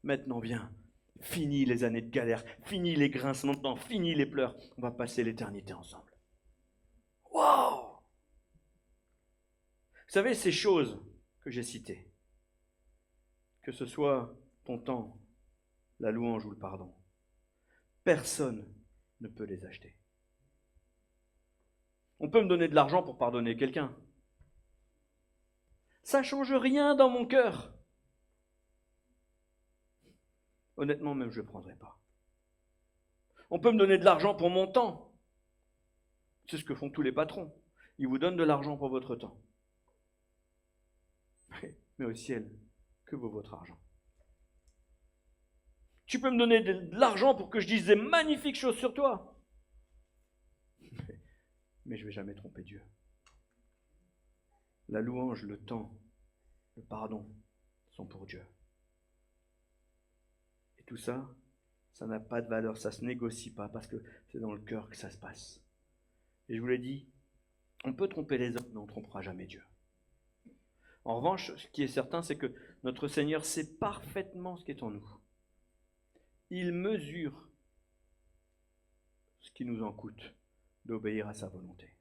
Maintenant viens, finis les années de galère, finis les grincements de dents, finis les pleurs. On va passer l'éternité ensemble. Waouh! Vous savez, ces choses que j'ai citées, que ce soit ton temps, la louange ou le pardon, personne ne peut les acheter. On peut me donner de l'argent pour pardonner quelqu'un. Ça ne change rien dans mon cœur. Honnêtement, même je ne le prendrai pas. On peut me donner de l'argent pour mon temps. C'est ce que font tous les patrons. Ils vous donnent de l'argent pour votre temps. Mais au ciel, que vaut votre argent? Tu peux me donner de l'argent pour que je dise des magnifiques choses sur toi. Mais je ne vais jamais tromper Dieu. La louange, le temps, le pardon sont pour Dieu. Et tout ça, ça n'a pas de valeur, ça ne se négocie pas parce que c'est dans le cœur que ça se passe. Et je vous l'ai dit, on peut tromper les hommes, mais on ne trompera jamais Dieu. En revanche, ce qui est certain, c'est que notre Seigneur sait parfaitement ce qui est en nous. Il mesure ce qui nous en coûte d'obéir à sa volonté.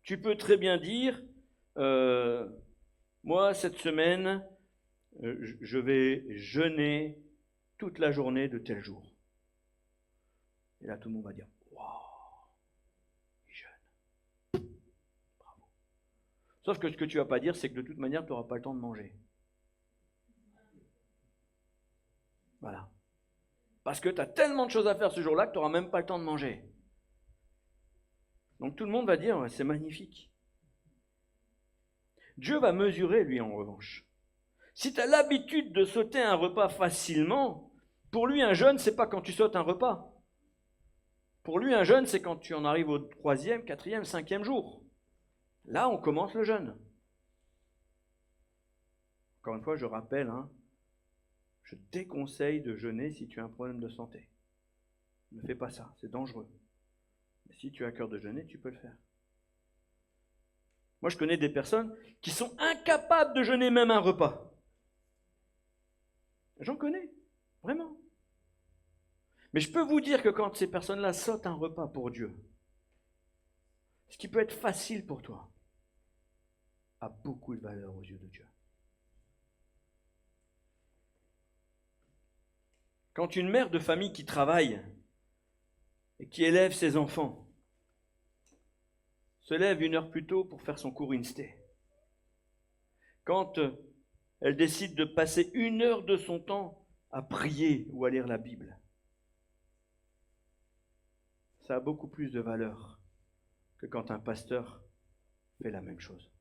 Tu peux très bien dire, moi cette semaine, je vais jeûner toute la journée de tel jour. Et là tout le monde va dire, waouh, il jeûne. Bravo. Sauf que ce que tu ne vas pas dire, c'est que de toute manière, tu n'auras pas le temps de manger. Voilà. Parce que tu as tellement de choses à faire ce jour-là que tu n'auras même pas le temps de manger. Donc tout le monde va dire, c'est magnifique. Dieu va mesurer, lui, en revanche. Si tu as l'habitude de sauter un repas facilement, pour lui, un jeûne, c'est pas quand tu sautes un repas. Pour lui, un jeûne, c'est quand tu en arrives au 3e, 4e, 5e jour. Là, on commence le jeûne. Encore une fois, je rappelle, je déconseille de jeûner si tu as un problème de santé. Ne fais pas ça, c'est dangereux. Mais si tu as à cœur de jeûner, tu peux le faire. Moi, je connais des personnes qui sont incapables de jeûner même un repas. J'en connais, vraiment. Mais je peux vous dire que quand ces personnes-là sautent un repas pour Dieu, ce qui peut être facile pour toi, a beaucoup de valeur aux yeux de Dieu. Quand une mère de famille qui travaille et qui élève ses enfants se lève 1 heure plus tôt pour faire son cours Insté, quand elle décide de passer 1 heure de son temps à prier ou à lire la Bible, ça a beaucoup plus de valeur que quand un pasteur fait la même chose.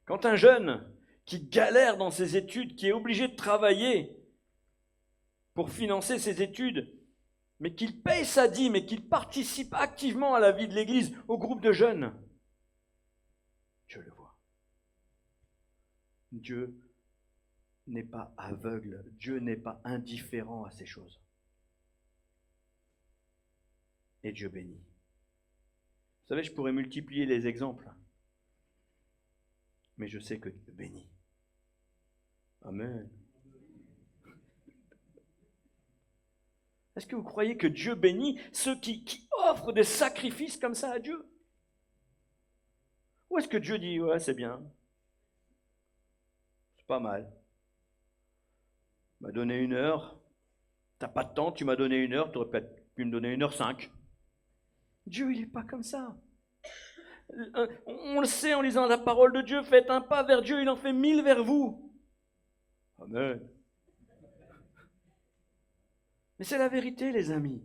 Quand un jeune qui galère dans ses études, qui est obligé de travailler pour financer ses études, mais qu'il paye sa dîme et qu'il participe activement à la vie de l'Église, au groupe de jeunes, Dieu le voit. Dieu n'est pas aveugle, Dieu n'est pas indifférent à ces choses. Et Dieu bénit. Vous savez, je pourrais multiplier les exemples, mais je sais que Dieu bénit. Amen. Est-ce que vous croyez que Dieu bénit ceux qui offrent des sacrifices comme ça à Dieu? Ou est-ce que Dieu dit, ouais, c'est bien, pas mal. Tu m'as donné 1 heure. T'as pas de temps, tu m'as donné 1 heure, tu aurais peut-être pu me donner 1h05. Dieu, il n'est pas comme ça. On le sait en lisant la parole de Dieu, faites un pas vers Dieu, il en fait 1000 vers vous. Amen. Mais c'est la vérité, les amis.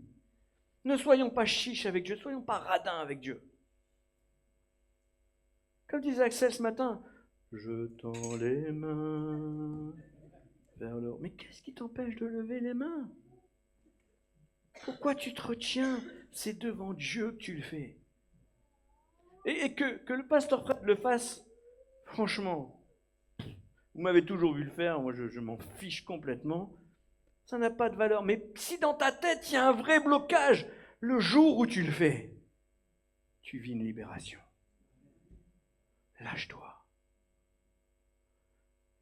Ne soyons pas chiches avec Dieu, ne soyons pas radins avec Dieu. Comme disait Axel ce matin, je tends les mains vers le... Mais qu'est-ce qui t'empêche de lever les mains? Pourquoi tu te retiens? C'est devant Dieu que tu le fais. Et que le pasteur Fred le fasse, franchement, vous m'avez toujours vu le faire, moi je m'en fiche complètement, ça n'a pas de valeur. Mais si dans ta tête il y a un vrai blocage, le jour où tu le fais, tu vis une libération. Lâche-toi.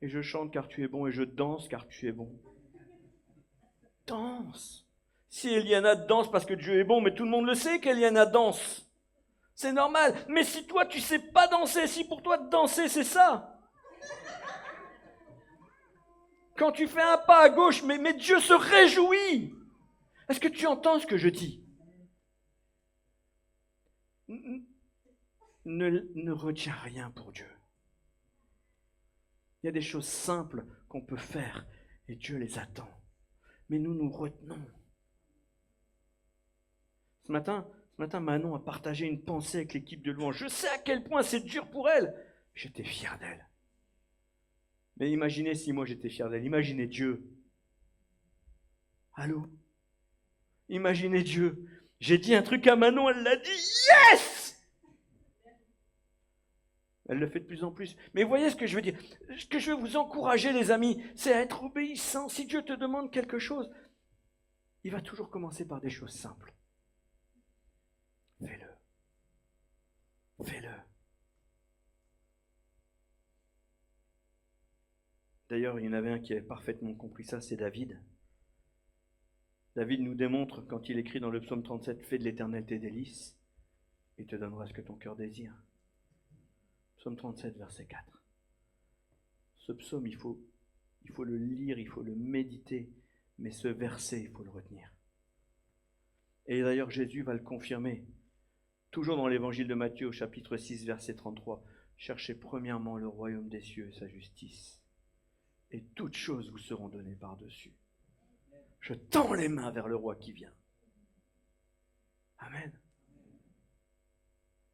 Et je chante car tu es bon et je danse car tu es bon. Danse. Si Eliana danse parce que Dieu est bon, mais tout le monde le sait qu'Eliana danse. C'est normal. Mais si toi tu sais pas danser, si pour toi danser c'est ça. Quand tu fais un pas à gauche, mais Dieu se réjouit. Est-ce que tu entends ce que je dis? Ne retiens rien pour Dieu. Il y a des choses simples qu'on peut faire et Dieu les attend. Mais nous retenons. Ce matin, Manon a partagé une pensée avec l'équipe de louange. Je sais à quel point c'est dur pour elle. J'étais fier d'elle. Mais imaginez si moi j'étais fier d'elle. Imaginez Dieu. Allô? Imaginez Dieu. J'ai dit un truc à Manon, elle l'a dit. Yes! Elle le fait de plus en plus. Mais voyez ce que je veux dire. Ce que je veux vous encourager, les amis, c'est à être obéissant. Si Dieu te demande quelque chose, il va toujours commencer par des choses simples. Fais-le. Fais-le. D'ailleurs, il y en avait un qui avait parfaitement compris ça, c'est David. David nous démontre, quand il écrit dans le psaume 37, « Fais de l'Éternel tes délices, et te donnera ce que ton cœur désire. » Psaume 37, verset 4. Ce psaume, il faut le lire, il faut le méditer, mais ce verset, il faut le retenir. Et d'ailleurs, Jésus va le confirmer. Toujours dans l'évangile de Matthieu, au chapitre 6, verset 33. « Cherchez premièrement le royaume des cieux et sa justice, et toutes choses vous seront données par-dessus. » Je tends les mains vers le roi qui vient. Amen.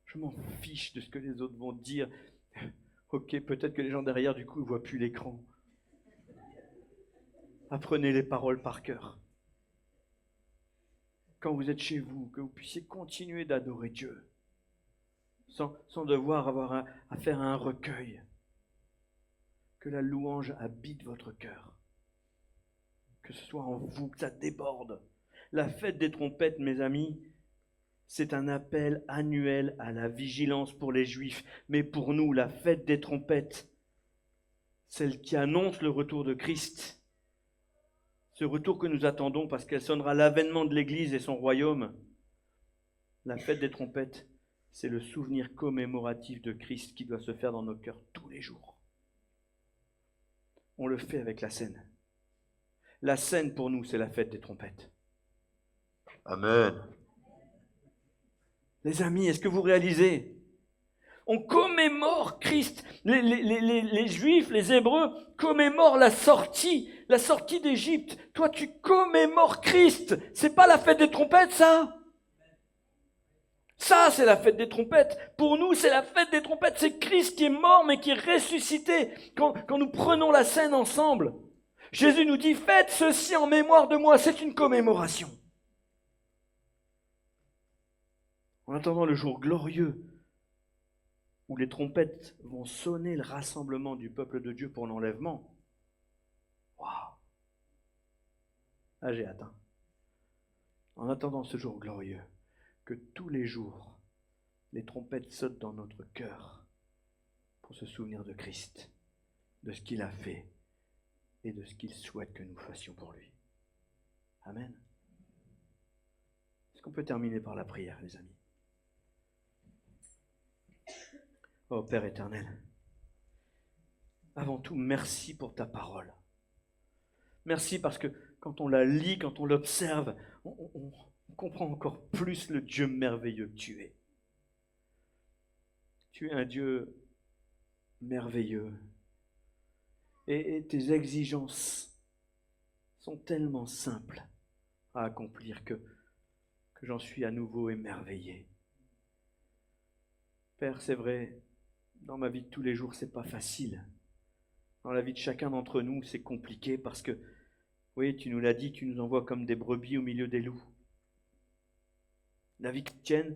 Je m'en fiche de ce que les autres vont dire. Ok, peut-être que les gens derrière, du coup, ne voient plus l'écran. Apprenez les paroles par cœur. Quand vous êtes chez vous, que vous puissiez continuer d'adorer Dieu, sans devoir avoir à faire un recueil. Que la louange habite votre cœur. Que ce soit en vous, que ça déborde. La fête des trompettes, mes amis, c'est un appel annuel à la vigilance pour les Juifs. Mais pour nous, la fête des trompettes, celle qui annonce le retour de Christ, ce retour que nous attendons parce qu'elle sonnera l'avènement de l'Église et son royaume, la fête des trompettes, c'est le souvenir commémoratif de Christ qui doit se faire dans nos cœurs tous les jours. On le fait avec la scène. La scène, pour nous, c'est la fête des trompettes. Amen. Les amis, est-ce que vous réalisez? On commémore Christ. Les Juifs, les Hébreux commémorent la sortie d'Égypte. Toi, tu commémores Christ. C'est pas la fête des trompettes, ça? Ça, c'est la fête des trompettes. Pour nous, c'est la fête des trompettes. C'est Christ qui est mort, mais qui est ressuscité. Quand nous prenons la scène ensemble, Jésus nous dit, faites ceci en mémoire de moi. C'est une commémoration. En attendant le jour glorieux où les trompettes vont sonner le rassemblement du peuple de Dieu pour l'enlèvement. Waouh! Ah, j'ai hâte. En attendant ce jour glorieux, que tous les jours, les trompettes sautent dans notre cœur pour se souvenir de Christ, de ce qu'il a fait et de ce qu'il souhaite que nous fassions pour lui. Amen. Est-ce qu'on peut terminer par la prière, les amis? Oh Père éternel, avant tout, merci pour ta parole. Merci parce que quand on la lit, quand on l'observe, on comprend encore plus le Dieu merveilleux que tu es. Tu es un Dieu merveilleux. Et tes exigences sont tellement simples à accomplir que j'en suis à nouveau émerveillé. Père, c'est vrai, dans ma vie de tous les jours, c'est pas facile. Dans la vie de chacun d'entre nous, c'est compliqué parce que, oui, tu nous l'as dit, tu nous envoies comme des brebis au milieu des loups. La vie chrétienne,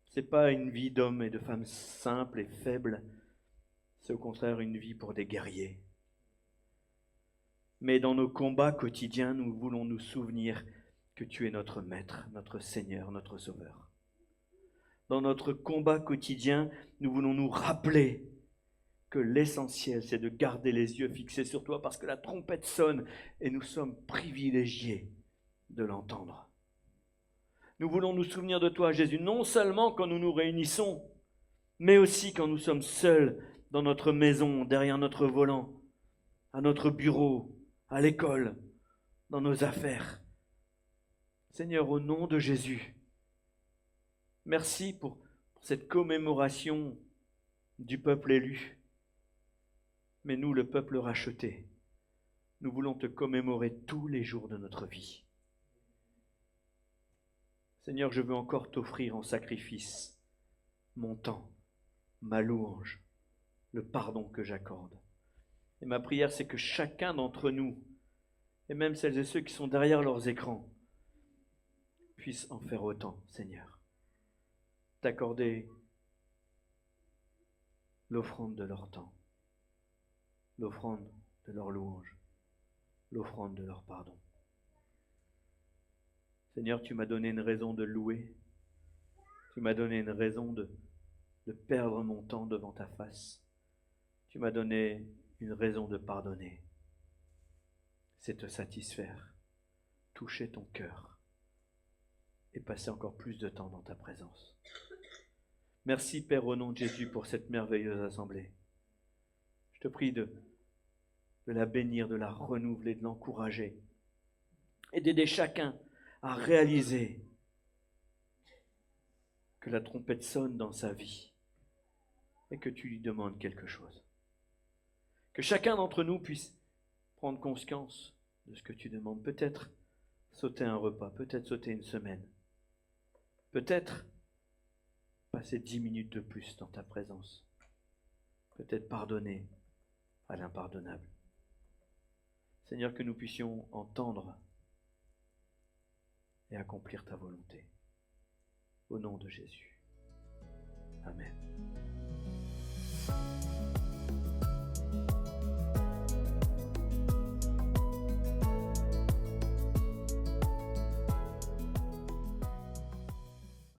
c'est pas une vie d'hommes et de femmes simples et faibles, c'est au contraire une vie pour des guerriers. Mais dans nos combats quotidiens, nous voulons nous souvenir que tu es notre Maître, notre Seigneur, notre Sauveur. Dans notre combat quotidien, nous voulons nous rappeler que l'essentiel, c'est de garder les yeux fixés sur toi parce que la trompette sonne et nous sommes privilégiés de l'entendre. Nous voulons nous souvenir de toi, Jésus, non seulement quand nous nous réunissons, mais aussi quand nous sommes seuls dans notre maison, derrière notre volant, à notre bureau, à l'école, dans nos affaires. Seigneur, au nom de Jésus, merci pour cette commémoration du peuple élu. Mais nous, le peuple racheté, nous voulons te commémorer tous les jours de notre vie. Seigneur, je veux encore t'offrir en sacrifice mon temps, ma louange, le pardon que j'accorde. Et ma prière, c'est que chacun d'entre nous, et même celles et ceux qui sont derrière leurs écrans, puissent en faire autant, Seigneur. T'accorder l'offrande de leur temps, l'offrande de leur louange, l'offrande de leur pardon. Seigneur, tu m'as donné une raison de louer, tu m'as donné une raison de perdre mon temps devant ta face, tu m'as donné une raison de pardonner. C'est te satisfaire, toucher ton cœur et passer encore plus de temps dans ta présence. Merci Père au nom de Jésus pour cette merveilleuse assemblée. Je te prie de la bénir, de la renouveler, de l'encourager et d'aider chacun à réaliser que la trompette sonne dans sa vie et que tu lui demandes quelque chose. Que chacun d'entre nous puisse prendre conscience de ce que tu demandes. Peut-être sauter un repas, peut-être sauter une semaine, peut-être passer 10 minutes de plus dans ta présence, peut-être pardonner à l'impardonnable. Seigneur, que nous puissions entendre et accomplir ta volonté. Au nom de Jésus. Amen.